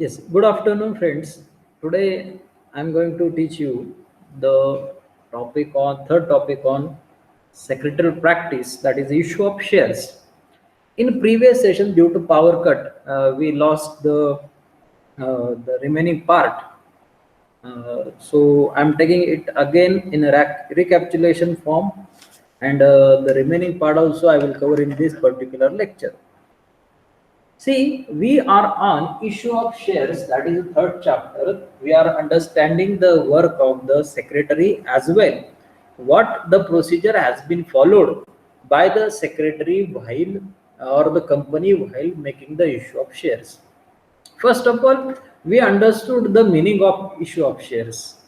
Yes, good afternoon, friends. Today I'm going to teach you the third topic on secretarial practice, that is issue of shares. In previous session, due to power cut, we lost the remaining part. So I'm taking it again in a recapitulation form, and the remaining part also I will cover in this particular lecture. See, we are on issue of shares, that is the third chapter. We are understanding the work of the secretary as well. What the procedure has been followed by the secretary while or the company while making the issue of shares. First of all, we understood the meaning of issue of shares.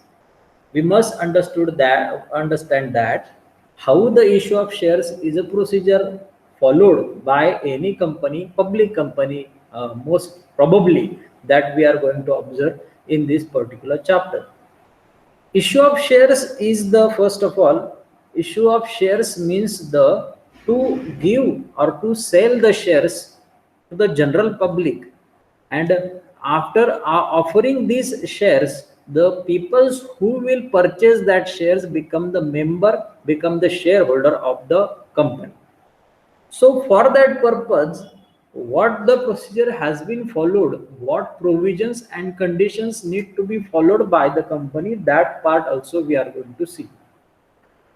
We must understand that how the issue of shares is a procedure followed by any company, public company, most probably that we are going to observe in this particular chapter. Issue of shares is the first of all, issue of shares means the to give or to sell the shares to the general public, and after offering these shares, the peoples who will purchase that shares become the member, become the shareholder of the company. So for that purpose, what the procedure has been followed, what provisions and conditions need to be followed by the company, that part also we are going to see.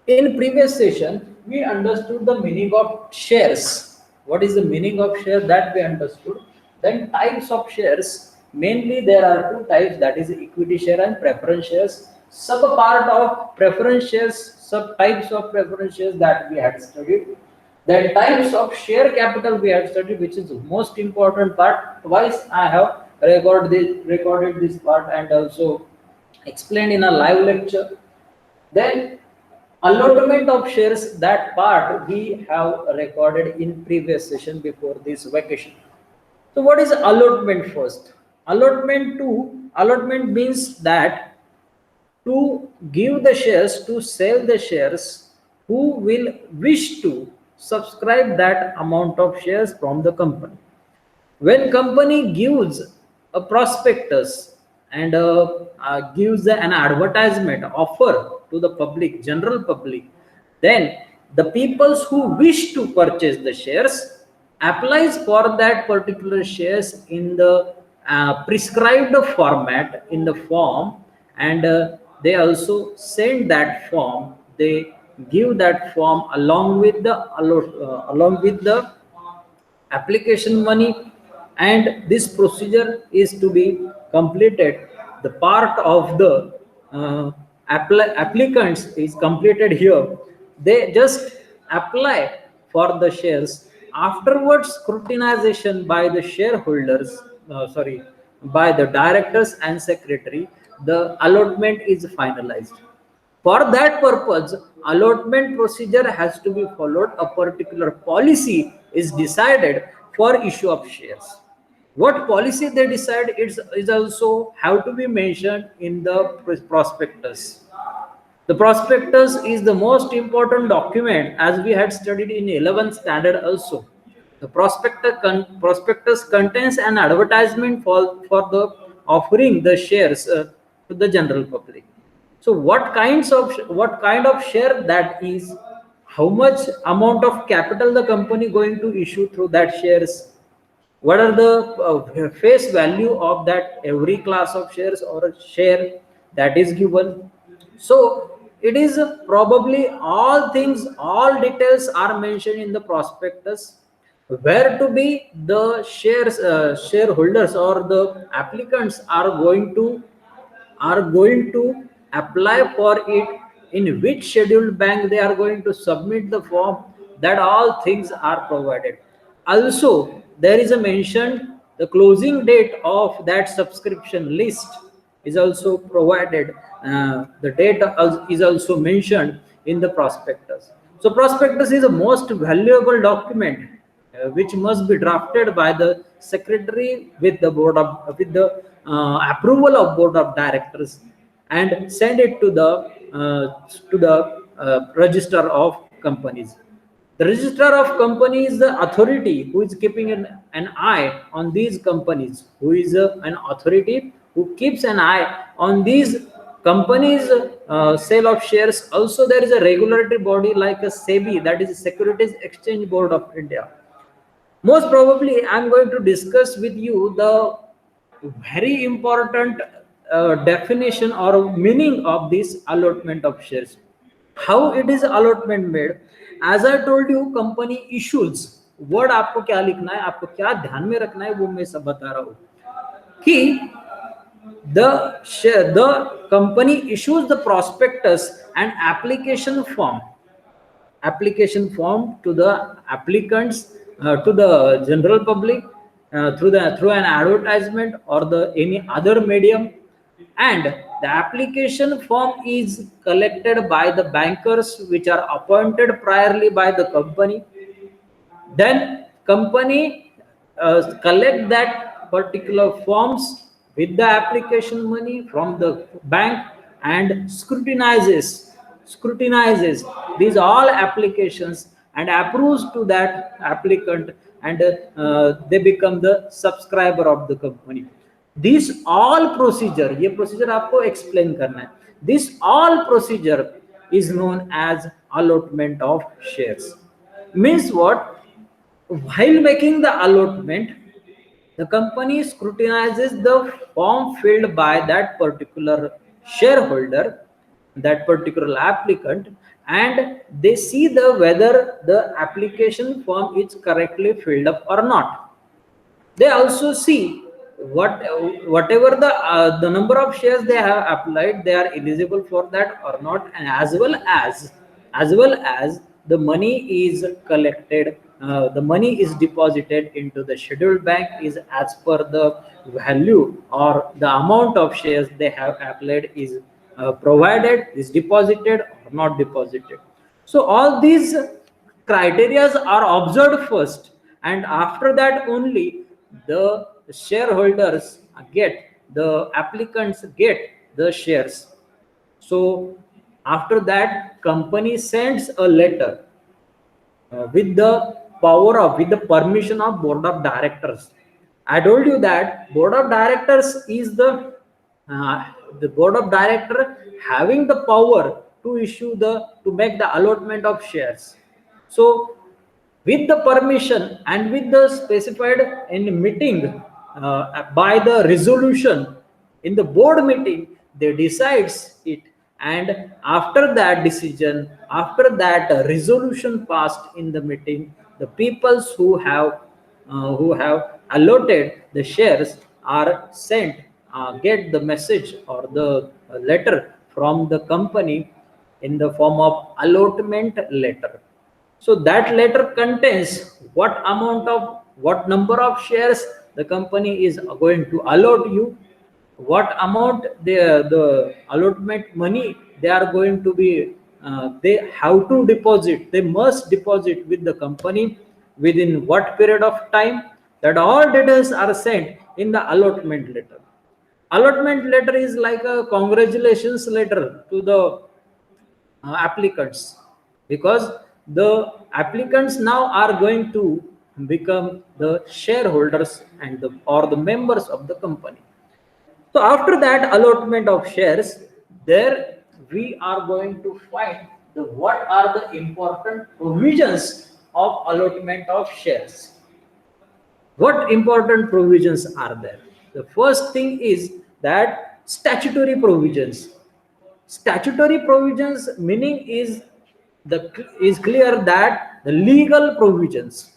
In previous session, we understood the meaning of shares. What is the meaning of share, that we understood. Then types of shares. Mainly there are two types, that is equity share and preference shares. Sub part of preference shares, sub types of preference shares that we had studied. Then types of share capital we had studied, which is the most important part. Twice I have recorded this part and also explained in a live lecture. Then allotment of shares, that part we have recorded in previous session before this vacation. So what is allotment first? Allotment means that to give the shares, to sell the shares, who will wish to subscribe that amount of shares from the company. When company gives a prospectus and gives an advertisement offer to the public, general public, then the peoples who wish to purchase the shares applies for that particular shares in the prescribed format in the form, and they also send that form, they give that form along with the application money, and this procedure is to be completed. The part of the applicants is completed here. They just apply for the shares. Afterwards, scrutinization by the shareholders, sorry, by the directors and secretary, the allotment is finalized. For that purpose, allotment procedure has to be followed. A particular policy is decided for issue of shares. What policy they decide is also have to be mentioned in the prospectus. The prospectus is the most important document, as we had studied in 11th standard also. The prospectus contains an advertisement for the offering the shares to the general public. So what kind of share that is, how much amount of capital the company going to issue through that shares, what are the face value of that every class of shares or a share that is given. So it is probably all things, all details are mentioned in the prospectus, where to be the shareholders or the applicants are going to apply for it, in which scheduled bank they are going to submit the form, that all things are provided. Also there is a mention, the closing date of that subscription list is also provided. The date is also mentioned in the prospectus. So prospectus is a most valuable document, which must be drafted by the secretary with the approval of board of directors, and send it to the register of companies. The registrar of company is the authority who is keeping an eye on these companies, who is an authority who keeps an eye on these companies sale of shares. Also there is a regulatory body like a SEBI, that is Securities Exchange Board of India. Most probably I'm going to discuss with you the very important definition or meaning of this allotment of shares. How it is allotment made? As I told you, company issues, word आपको क्या लिखना है, आपको क्या ध्यान में रखना है, वो मैं सब बता रहा हूं कि the company issues the prospectus and application form to the applicants, to the general public, through an advertisement or the any other medium, and the application form is collected by the bankers which are appointed priorly by the company. Then company collect that particular forms with the application money from the bank and scrutinizes these all applications and approves to that applicant, and they become the subscriber of the company. This all procedure, ये procedure आपको explain करना है. This all procedure is known as allotment of shares. Means what? While making the allotment, the company scrutinizes the form filled by that particular shareholder, that particular applicant, and they see the whether the application form is correctly filled up or not. They also see whatever the number of shares they have applied, they are eligible for that or not, and as well as the money is collected, the money is deposited into the scheduled bank is as per the value or the amount of shares they have applied is provided, is deposited or not deposited. So all these criterias are observed first, and after that only the shareholders get, the applicants get the shares. So after that, company sends a letter with the power of, with the permission of board of directors. I told you that board of directors is the board of director having the power to issue the, to make the allotment of shares. So with the permission and with the specified in meeting, by the resolution in the board meeting, they decides it, and after that decision, after that resolution passed in the meeting, the peoples who have allotted the shares are sent, get the message or the letter from the company in the form of allotment letter. So that letter contains what amount of, what number of shares the company is going to allot you, what amount the allotment money they are going to be, they have to deposit, they must deposit with the company within what period of time. That all details are sent in the allotment letter. Allotment letter is like a congratulations letter to the applicants, because the applicants now are going to become the shareholders and the, or the members of the company. So after that allotment of shares, there we are going to find the, what are the important provisions of allotment of shares. What important provisions are there? The first thing is that statutory provisions. Statutory provisions meaning is the, is clear that the legal provisions,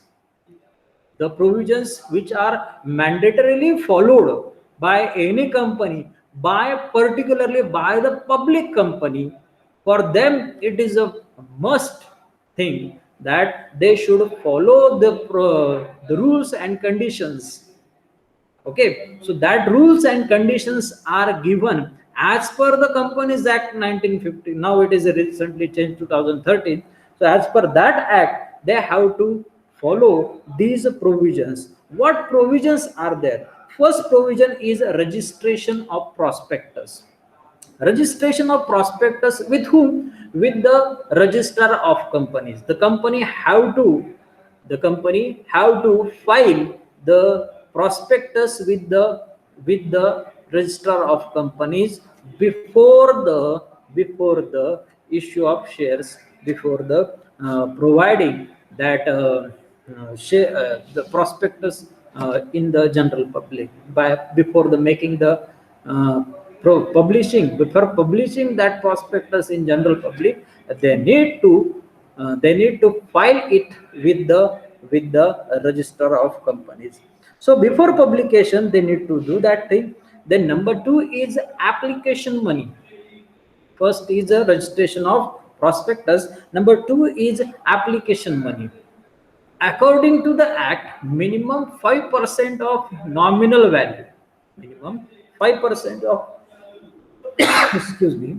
the provisions which are mandatorily followed by any company, by particularly by the public company, for them it is a must thing that they should follow the rules and conditions. Okay, so that rules and conditions are given as per the Companies Act 1950. Now it is recently changed 2013. So as per that act, they have to follow these provisions. What provisions are there? First provision is registration of prospectus. Registration of prospectus with whom? with the register of companies. The company have to file the prospectus with the register of companies before the issue of shares, before the providing that the prospectus in the general public, before the making the uh, before publishing that prospectus in general public. They need to file it with the register of companies. So before publication they need to do that thing. Then number two is application money. First is the registration of prospectus. Number two is application money. According to the act, minimum 5% of nominal value, minimum 5% of excuse me,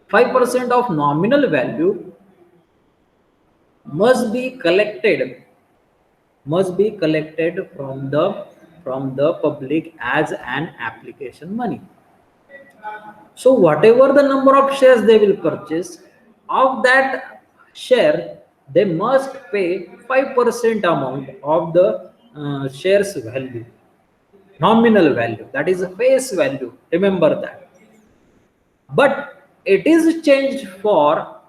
5% of nominal value must be collected from the public as an application money. So whatever the number of shares they will purchase, of that share, they must pay 5% amount of the shares value, nominal value. That is face value. Remember that. But it is changed for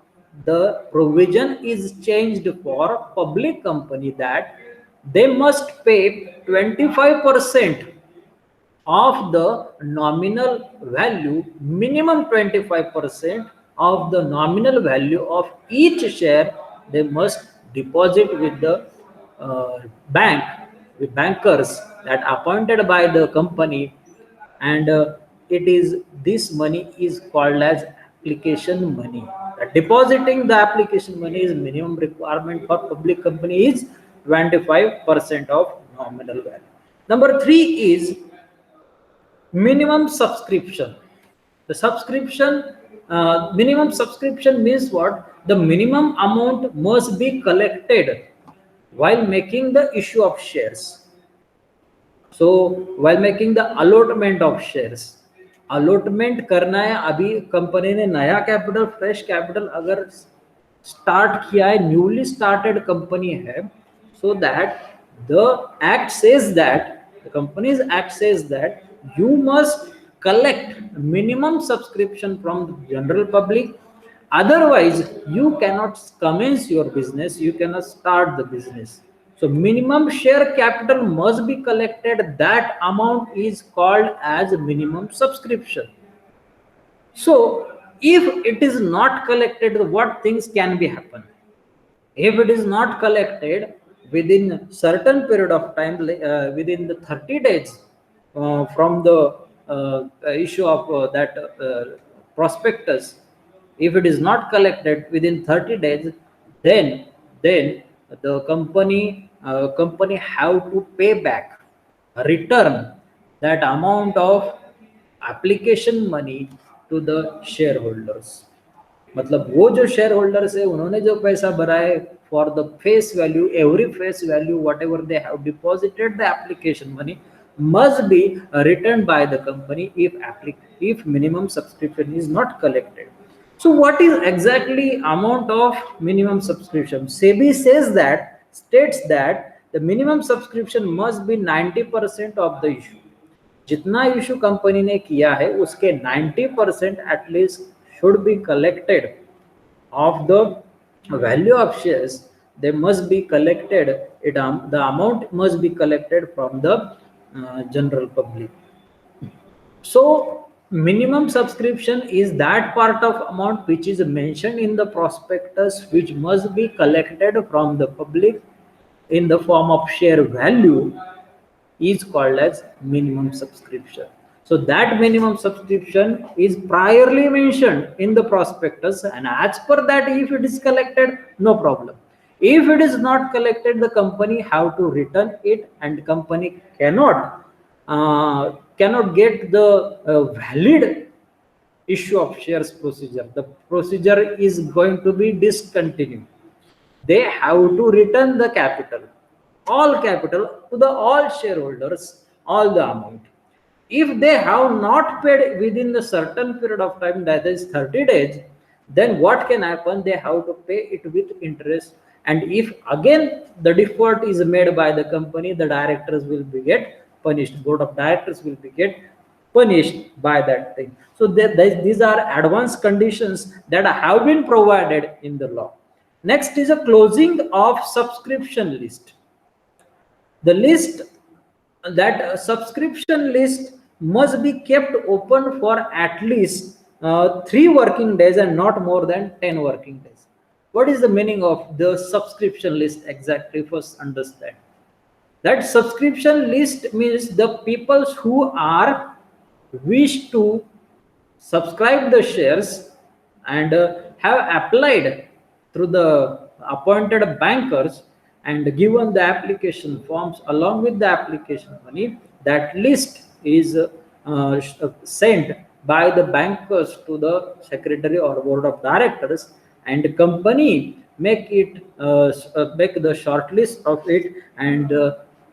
the provision is changed for public company that they must pay 25% of the nominal value, minimum 25% of the nominal value of each share. They must deposit with the bank, with bankers that appointed by the company. And it is this money is called as application money. Depositing the application money is minimum requirement for public company is 25% of nominal value. Number three is minimum subscription. The minimum subscription means what? The minimum amount must be collected while making the issue of shares. So while making the allotment of shares, allotment करना है. अभी company ने नया capital, fresh capital अगर start किया है, newly started company है, so that the act says that the company's act says that you must collect minimum subscription from the general public. Otherwise you cannot commence your business, you cannot start the business. So minimum share capital must be collected. That amount is called as minimum subscription. So if it is not collected, what things can be happen? If it is not collected within certain period of time, within the 30 days from the issue of that prospectus, if it is not collected within 30 days, then the company have to pay back, return that amount of application money to the shareholders. मतलब वो जो share holders है उन्होंने जो पैसा भरा है for the face value, every face value what ever they have deposited the application money must be returned by the company if minimum subscription is not collected. So what is exactly amount of minimum subscription? SEBI states that the minimum subscription must be 90% of the issue. जितना issue company ने किया है उसके 90% at least should be collected of the value of shares. They must be collected, the amount must be collected from the general public. So minimum subscription is that part of amount which is mentioned in the prospectus which must be collected from the public in the form of share value is called as minimum subscription. So that minimum subscription is priorly mentioned in the prospectus, and as per that, if it is collected, no problem. If it is not collected, the company have to return it, and company cannot get the valid issue of shares procedure. The procedure is going to be discontinued. They have to return the capital, all capital to the all shareholders, all the amount. If they have not paid within the certain period of time, that is 30 days, then what can happen? They have to pay it with interest, and if again the default is made by the company, the directors will be get punished, board of directors will be get punished by that thing. So these are advanced conditions that have been provided in the law. Next is a closing of subscription list. The list, that subscription list must be kept open for at least 3 working days and not more than 10 working days. What is the meaning of the subscription list exactly? First understand that subscription list means the people who are wish to subscribe the shares and have applied through the appointed bankers and given the application forms along with the application money. That list is sent by the bankers to the secretary or board of directors, and the company make it make the short list of it and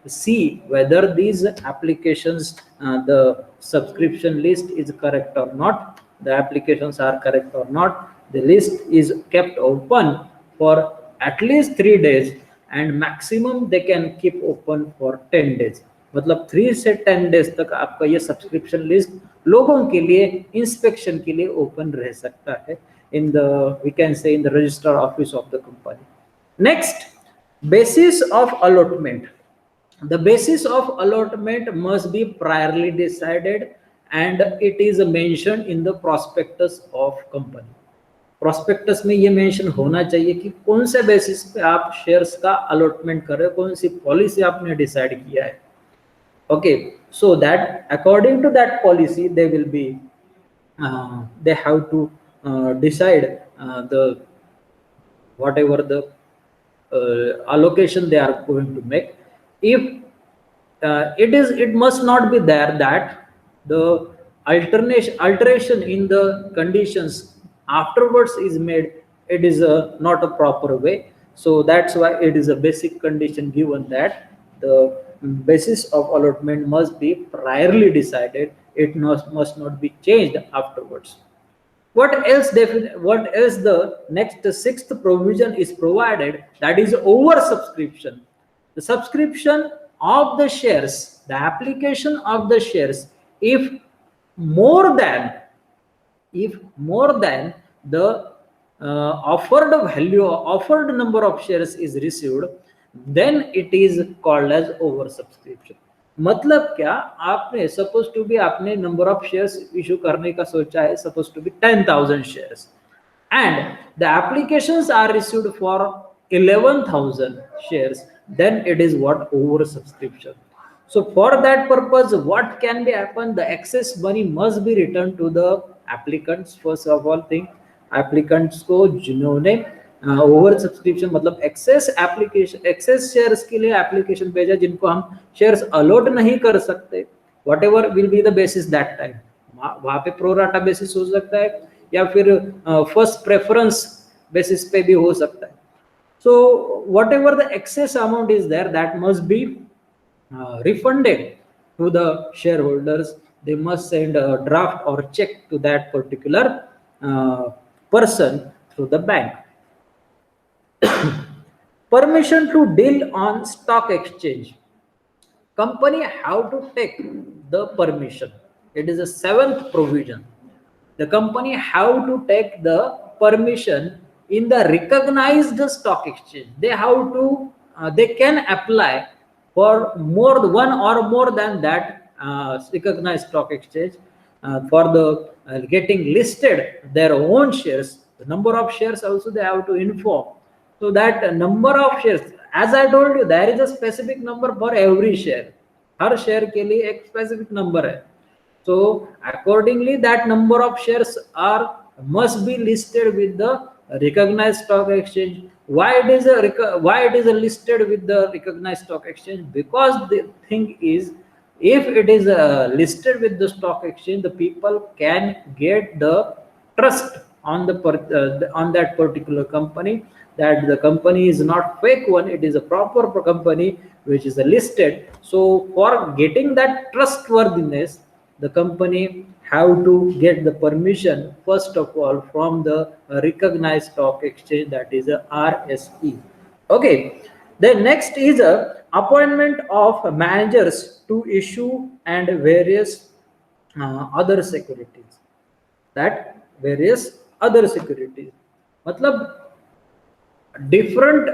see whether these applications, the subscription list is correct or not, the applications are correct or not. The list is kept open for at least 3 days, and maximum they can keep open for 10 days. मतलब 3 से 10 days तक आपका ये subscription list लोगों के लिए inspection के लिए ओपन रह सकता है in the, we can say, in the register office of the company. Next, basis of allotment. The basis of allotment must be priorly decided and it is mentioned in the prospectus of company. Prospectus में ये mention होना चाहिए कि कौन से basis पे आप shares का अलॉटमेंट कर रहे हो, कौन सी पॉलिसी आपने डिसाइड किया है. Okay, so that according to that policy they will be they have to decide the whatever the allocation they are going to make. If it must not be there that the alteration in the conditions afterwards is made, it is not a proper way. So that's why it is a basic condition given that the basis of allotment must be priorly decided. It must not be changed afterwards. What else the next 6th provision is provided, that is oversubscription. The subscription of the shares, the application of the shares, if more than the offered value, offered number of shares is received, then it is called as oversubscription. मतलब क्या, आपने suppose to be आपने number of shares issue करने का सोचा है, suppose to be 10,000 shares and the applications are received for 11,000 shares, then it is what oversubscription. So for that purpose, what can be happen? The excess money must be returned to the applicants. First of all thing, applicants को जिन्होंने over subscription मतलब excess application, access shares के लिए application भेजा, जिनको हम shares allot नहीं कर सकते, what ever will be the basis that time. वहां पे प्रोराटा बेसिस हो सकता है या फिर फर्स्ट प्रेफरेंस बेसिस पे भी हो सकता है. So whatever the excess amount is there, that must be refunded to the shareholders. They must send a draft or check to that particular person through the bank. Permission to deal on stock exchange. Company have to take the permission. It is a 7th provision. The company have to take the permission in the recognized stock exchange. They have to they can apply for one or more than that recognized stock exchange for the getting listed their own shares. The number of shares also they have to inform. So that number of shares, as I told you, there is a specific number for every share. Her share के लिए एक specific number है. So accordingly, that number of shares must be listed with the recognized stock exchange. Why it is listed with the recognized stock exchange? Because the thing is, if it is listed with the stock exchange, the people can get the trust on on that particular company, that the company is not fake one, it is a proper company which is listed. So for getting that trustworthiness, the company have to get the permission first of all from the recognized stock exchange, that is a RSE. Okay, then next is a appointment of managers to issue and various other securities. That various other securities. मतलब different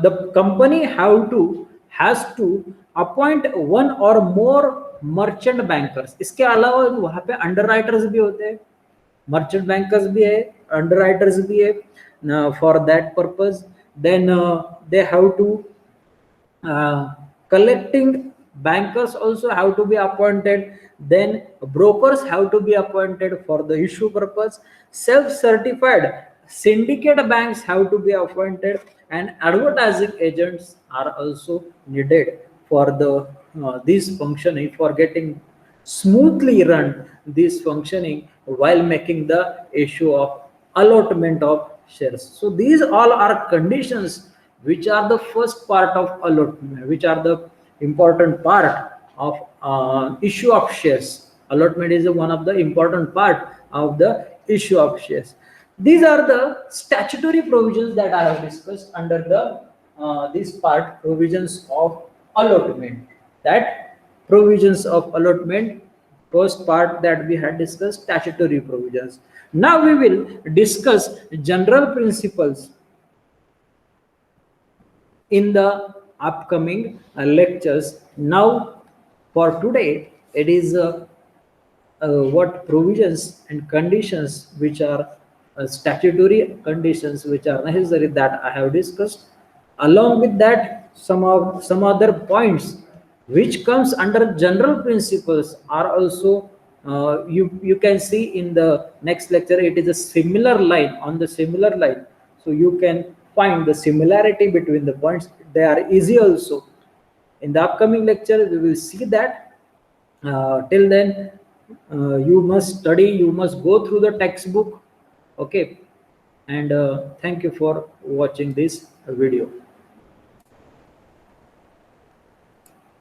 the company have to has to appoint one or more merchant bankers. इसके अलावा वहाँ पे underwriters भी होते हैं, merchant bankers भी है, underwriters भी है for that purpose. Then they have to collecting bankers also have to be appointed, then brokers have to be appointed for the issue purpose, self-certified syndicate banks have to be appointed, and advertising agents are also needed for the this functioning, for getting smoothly run this functioning while making the issue of allotment of shares. So these all are conditions which are the first part of allotment, which are the important part of issue of shares. Allotment is one of the important part of the issue of shares. These are the statutory provisions that I have discussed under the this part, provisions of allotment. That provisions of allotment, first part that we had discussed, statutory provisions. Now we will discuss general principles in the upcoming lectures. Now for today it is what provisions and conditions which are statutory conditions which are necessary that I have discussed. Along with that, some other points which comes under general principles are also you can see in the next lecture. It is a similar line, on the similar line, so you can find the similarity between the points. They are easy also. In the upcoming lecture we will see that. Till then you must study, you must go through the textbook. Okay, and thank you for watching this video.